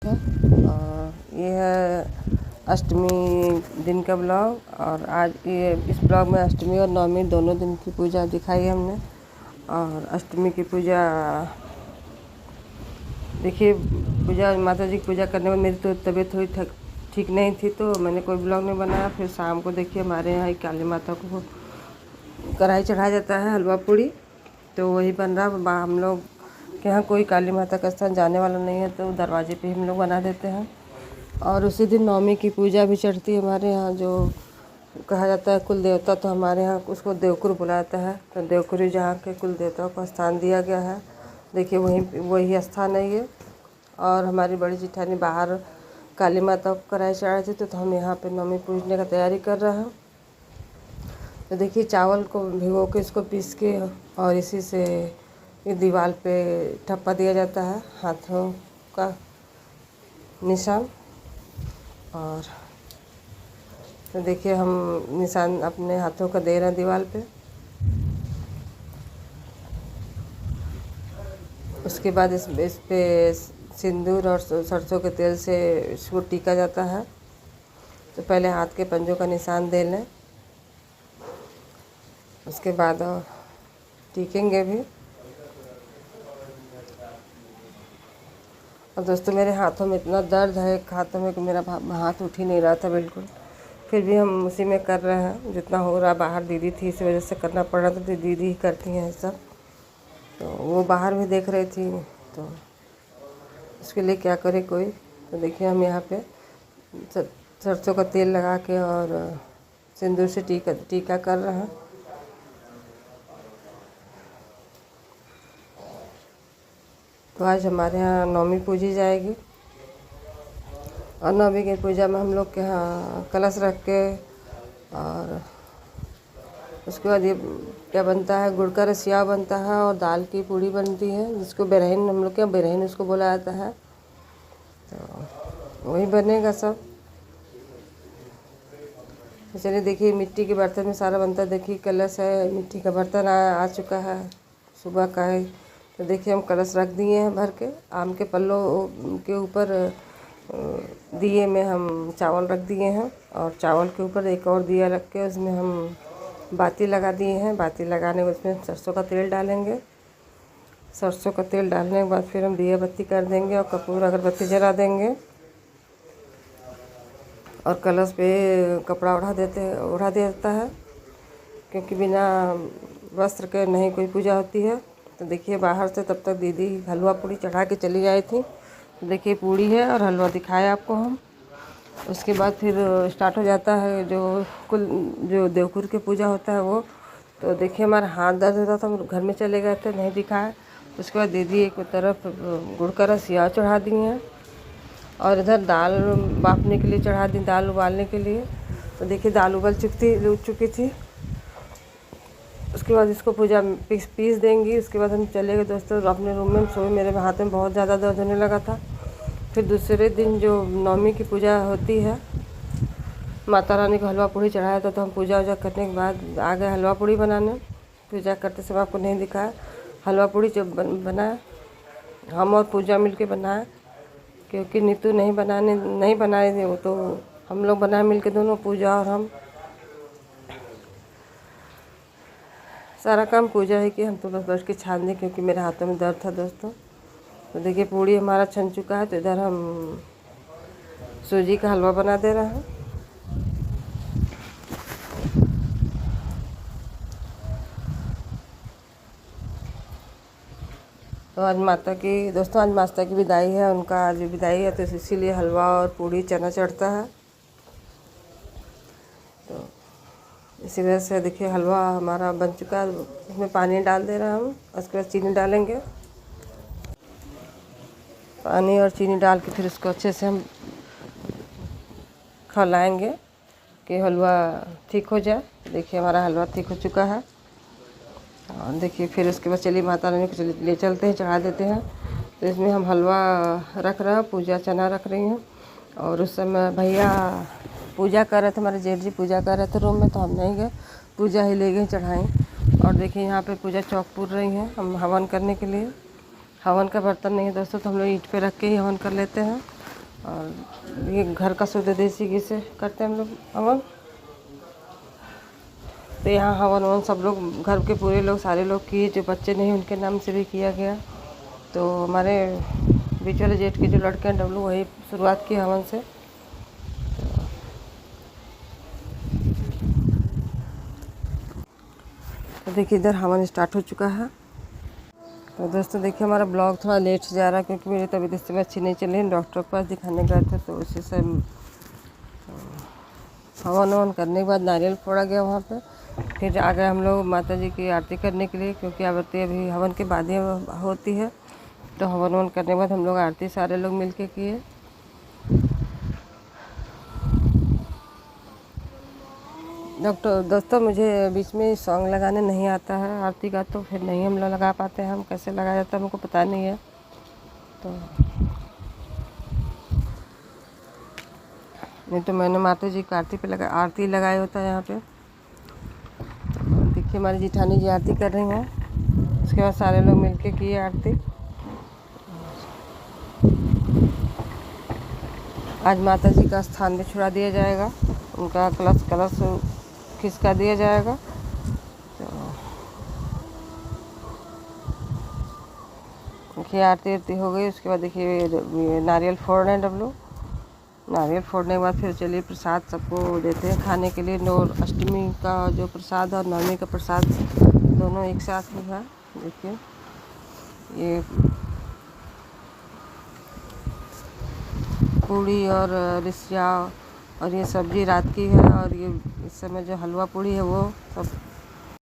और ये है अष्टमी दिन का ब्लॉग। और आज ये इस ब्लॉग में अष्टमी और नवमी दोनों दिन की पूजा दिखाई है हमने। और अष्टमी की पूजा देखिए, पूजा माता जी की पूजा करने में मेरी तो तबीयत थोड़ी ठीक नहीं थी, तो मैंने कोई ब्लॉग नहीं बनाया। फिर शाम को देखिए हमारे यहाँ काली माता को कढ़ाई चढ़ाया जाता है, हलवा पूड़ी, तो वही बन रहा। हम लोग के यहाँ कोई काली माता का स्थान जाने वाला नहीं है, तो दरवाजे पे हम लोग बना देते हैं। और उसी दिन नवमी की पूजा भी चढ़ती है हमारे यहाँ, जो कहा जाता है कुल देवता, तो हमारे यहाँ उसको देवकुर बुलाता है। तो देवकुरी जहाँ के कुल देवताओं को स्थान दिया गया है, देखिए वही स्थान है ये। और हमारी बड़ी जिठानी बाहर काली माता को कढ़ाई चढ़ाई थी, तो हम यहाँ पे नवमी पूजने का तैयारी कर रहे हैं। तो देखिए चावल को भिगो के इसको पीस के और इसी से ये दीवार पे ठप्पा दिया जाता है, हाथों का निशान। और तो देखिए हम निशान अपने हाथों का दे रहे हैं दीवार पे। उसके बाद इस पे सिंदूर और सरसों के तेल से इसको टीका जाता है। तो पहले हाथ के पंजों का निशान दे लें, उसके बाद टीकेंगे भी। और दोस्तों मेरे हाथों में इतना दर्द है, एक हाथों में कि मेरा हाथ उठ ही नहीं रहा था बिल्कुल। फिर भी हम उसी में कर रहे हैं जितना हो रहा। बाहर दीदी थी, इस वजह से करना पड़ रहा था, तो दीदी ही करती हैं सब। तो वो बाहर भी देख रही थी, तो उसके लिए क्या करे कोई। तो देखिए हम यहाँ पे सरसों का तेल लगा के और सिंदूर से टीका कर रहे हैं। तो आज हमारे यहाँ नवमी पूजी जाएगी। और नवमी की पूजा में हम लोग के यहाँ कलश रख के, और उसके बाद ये क्या बनता है, गुड़ का रसिया बनता है और दाल की पूड़ी बनती है, जिसको बेरहन, हम लोग के यहाँ बेरहन उसको बोला जाता है। तो वही बनेगा सब। तो चलिए देखिए मिट्टी के बर्तन में सारा बनता है। देखिए कलश है, मिट्टी का बर्तन आ चुका है, सुबह का है। तो देखिए हम कलश रख दिए हैं भर के। आम के पल्लों के ऊपर दिए में हम चावल रख दिए हैं, और चावल के ऊपर एक और दिया रख के उसमें हम बाती लगा दिए हैं। बाती लगाने में उसमें सरसों का तेल डालेंगे। सरसों का तेल डालने के बाद फिर हम दिया बत्ती कर देंगे और कपूर अगरबत्ती जला देंगे। और कलश पे कपड़ा ओढ़ा देता है, क्योंकि बिना वस्त्र के नहीं कोई पूजा होती है। तो देखिए बाहर से तब तक दीदी हलवा पूड़ी चढ़ा के चली आई थी। देखिए पूड़ी है और हलवा दिखाया आपको हम। उसके बाद फिर स्टार्ट हो जाता है जो देवकुर की पूजा होता है वो। तो देखिए हमारा हाथ दर्द होता था, हम घर में चले गए थे, नहीं दिखाया। उसके बाद दीदी एक तरफ गुड़ का रसिया चढ़ा दी हैं, और इधर दाल बाफने के लिए चढ़ा दी, दाल उबालने के लिए। तो देखिए दाल उबल चुकी थी। उसके बाद इसको पूजा पीस देंगी। उसके बाद हम चले गए दोस्तों अपने रूम में सोए। मेरे हाथ में बहुत ज़्यादा दर्द होने लगा था। फिर दूसरे दिन जो नवमी की पूजा होती है, माता रानी को हलवा पूड़ी चढ़ाया था। तो हम पूजा वूजा करने के बाद आ गए हलवा पूड़ी बनाने। पूजा करते समय आपको नहीं दिखाया, हलवा पूड़ी जब बनाया हम और पूजा मिल के बनाया, क्योंकि नीतू नहीं बनाए थे वो, तो हम लोग बनाए मिल के दोनों, पूजा और हम। सारा काम पूजा है कि हम तो बस बैठ के छान दें, क्योंकि मेरे हाथों में दर्द था दोस्तों। तो देखिए पूड़ी हमारा छन चुका है। तो इधर हम सूजी का हलवा बना दे रहे हैं। तो आज माता की विदाई है, उनका आज विदाई है, तो इसीलिए हलवा और पूड़ी चना चढ़ता है। तो इसी वजह से देखिए हलवा हमारा बन चुका है। इसमें पानी डाल दे रहे हैं हम, उसके बाद चीनी डालेंगे। पानी और चीनी डाल के फिर उसको अच्छे से हम खौलाएंगे कि हलवा ठीक हो जाए। देखिए हमारा हलवा ठीक हो चुका है। और देखिए फिर उसके बाद चलिए माता रानी को ले चलते हैं, चढ़ा देते हैं। तो इसमें हम हलवा रख रहे हैं, पूजा चना रख रही हैं। और उस समय भैया पूजा कर रहे थे, हमारे जेठ जी पूजा कर रहे थे रूम में, तो हम नहीं गए, पूजा ही ले गए चढ़ाई। और देखिए यहाँ पे पूजा चौक पूर रही हैं हम हवन करने के लिए। हवन का बर्तन नहीं है दोस्तों, तो हम लोग ईंट पे रख के ही हवन कर लेते हैं। और ये घर का शुद्ध देसी घी से करते हैं हम लोग हवन। तो यहाँ हवन ववन सब लोग घर के पूरे लोग सारे लोग किए, जो बच्चे नहीं उनके नाम से भी किया गया। तो हमारे बीच वाले जेठ के जो लड़के हैं डब्लू, वही शुरुआत की हवन से। तो देखिए इधर हवन स्टार्ट हो चुका है। तो दोस्तों देखिए हमारा ब्लॉग थोड़ा लेट से जा रहा है, क्योंकि मेरी तबीयत इस समय अच्छी नहीं चल रही। डॉक्टर के पास दिखाने गए थे, तो उसी से हवन ववन करने के बाद नारियल फोड़ा गया वहाँ पे। फिर आ गए हम लोग माता जी की आरती करने के लिए, क्योंकि आरती अभी हवन के बाद ही होती है। तो हवन ववन करने के बाद हम लोग आरती सारे लोग मिल के किए। दोस्तों मुझे बीच में सॉन्ग लगाने नहीं आता है आरती का, तो फिर नहीं हम लोग लगा पाते हैं। हम कैसे लगाया जाता है हमको पता नहीं है। तो नहीं तो मैंने माता जी की आरती लगाई होता है यहाँ पे। तो देखिए हमारी जिठानी जी आरती कर रही हैं। उसके बाद सारे लोग मिलके किए आरती। आज माता जी का स्थान भी छुड़ा दिया जाएगा, उनका कलश खिसका दिया जाएगा। तो देखिए आरती आरती हो गई। उसके बाद देखिए नारियल फोड़ रहे हैं डब्लू। नारियल फोड़ने के बाद फिर चलिए प्रसाद सबको देते हैं खाने के लिए। अष्टमी का जो प्रसाद और नवमी का प्रसाद दोनों एक साथ ही है। देखिए ये पूड़ी और रिसिया और ये सब्जी रात की है, और ये इस समय जो हलवा पूड़ी है वो सब